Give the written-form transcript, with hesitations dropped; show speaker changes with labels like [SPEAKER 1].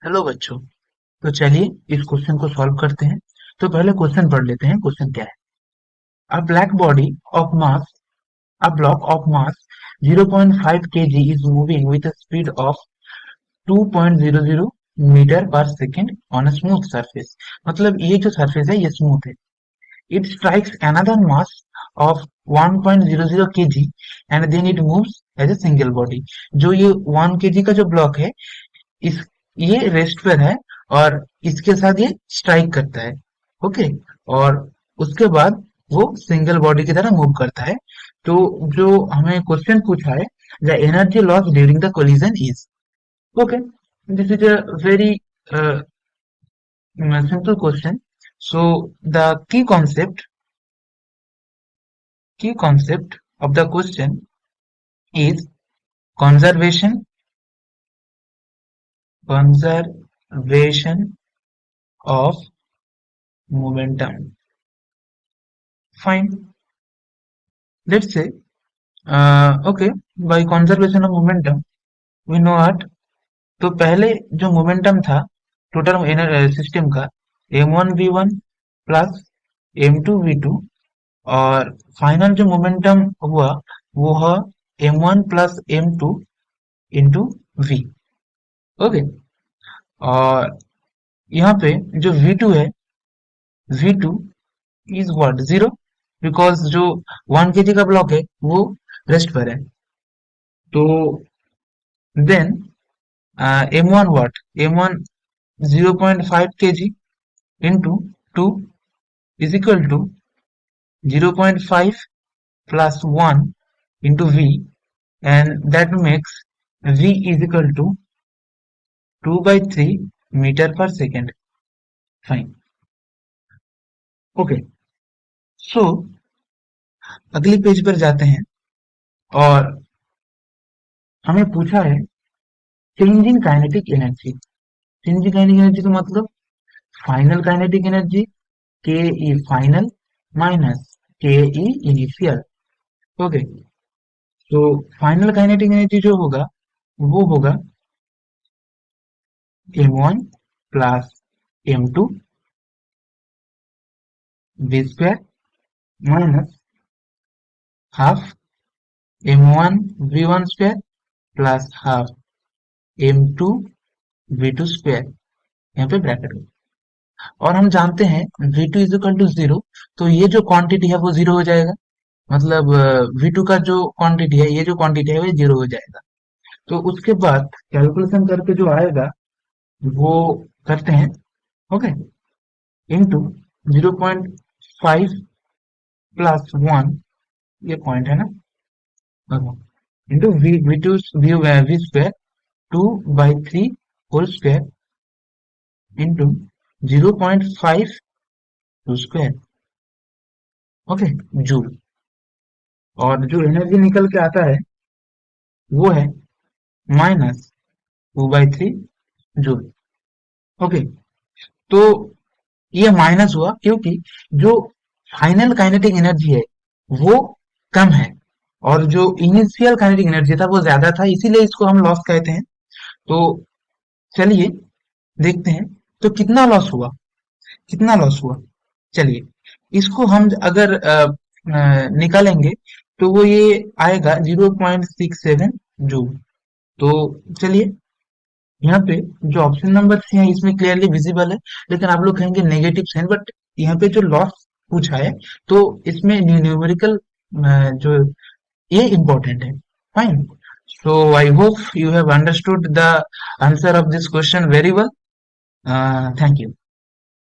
[SPEAKER 1] Hello बच्चों। तो चलिए इस क्वेश्चन को सॉल्व करते हैं। तो पहले क्वेश्चन पढ़ लेते हैं। क्वेश्चन क्या है? A black body of mass a block of mass 0.5 kg is moving with a speed of 2.00 metre per second on a smooth surface. मतलब ये जो सरफेस है ये स्मूथ है। It strikes another mass of 1.00 kg and then it moves as a single body. जो ये 1 kg का जो ब्लॉक है, इस ये रेस्ट पर है और इसके साथ ये स्ट्राइक करता है। ओके। और उसके बाद वो सिंगल बॉडी की तरह मूव करता है। तो जो हमें क्वेश्चन पूछा है, the energy loss during the collision is. Okay, this is a very simple question. So the key concept of the question is conservation conservation of momentum. Fine. Let's say, okay, by conservation of momentum, we know what. तो पहले जो momentum था total system का, m1v1 plus m2v2, और final जो momentum हुआ वो है m1 plus m2 into v। Okay. और यहाँ पे जो v2 है, v2 is what, zero, because जो 1 kg का ब्लॉक है वो रेस्ट पर है। तो then m1 what, m1 0.5 kg into 2 is equal to 0.5 plus 1 into v, and that makes v is equal to 2 by 3 metre per second. Fine. Okay. सो अगली page पर जाते हैं और हमें पूछा है change in kinetic energy. Change in kinetic energy का मतलब फाइनल काइनेटिक एनर्जी के ई फाइनल माइनस के ई इनिशियल। ओके। तो फाइनल काइनेटिक एनर्जी जो होगा वो होगा m1 plus m2 v square minus half m1 v1 square plus half m2 v2 square, यहाँ पे ब्रैकेट में। और हम जानते हैं v2 is equal to zero, तो ये जो क्वांटिटी है वो जीरो हो जाएगा। मतलब v2 का जो क्वांटिटी है, ये जो क्वांटिटी है वो जीरो हो जाएगा। तो उसके बाद कैलकुलेशन करके जो आएगा वो करते हैं। ओके। इंटू 0.5 प्लस 1, ये पॉइंट है ना, into v v two v square 2/3 whole square into 0.5 two square. Okay. Joule. और जो एनर्जी निकल के आता है वो है -2/3 जूल। ओके। तो ये माइनस हुआ क्योंकि जो फाइनल काइनेटिक एनर्जी है वो कम है और जो इनिशियल काइनेटिक एनर्जी था वो ज्यादा था, इसीलिए इसको हम लॉस कहते हैं। तो चलिए देखते हैं तो कितना लॉस हुआ, कितना लॉस हुआ। चलिए इसको हम अगर निकालेंगे तो वो ये आएगा 0.67 जूल। तो चलिए यहाँ पे जो ऑप्शन नंबर है इसमें क्लियरली विजिबल है, लेकिन आप लोग कहेंगे नेगेटिव साइन, बट यहाँ पे जो लॉस पूछा है तो इसमें न्यूमेरिकल जो ये इम्पोर्टेंट है। Fine. So I hope you have understood the answer of this question very well. Thank you.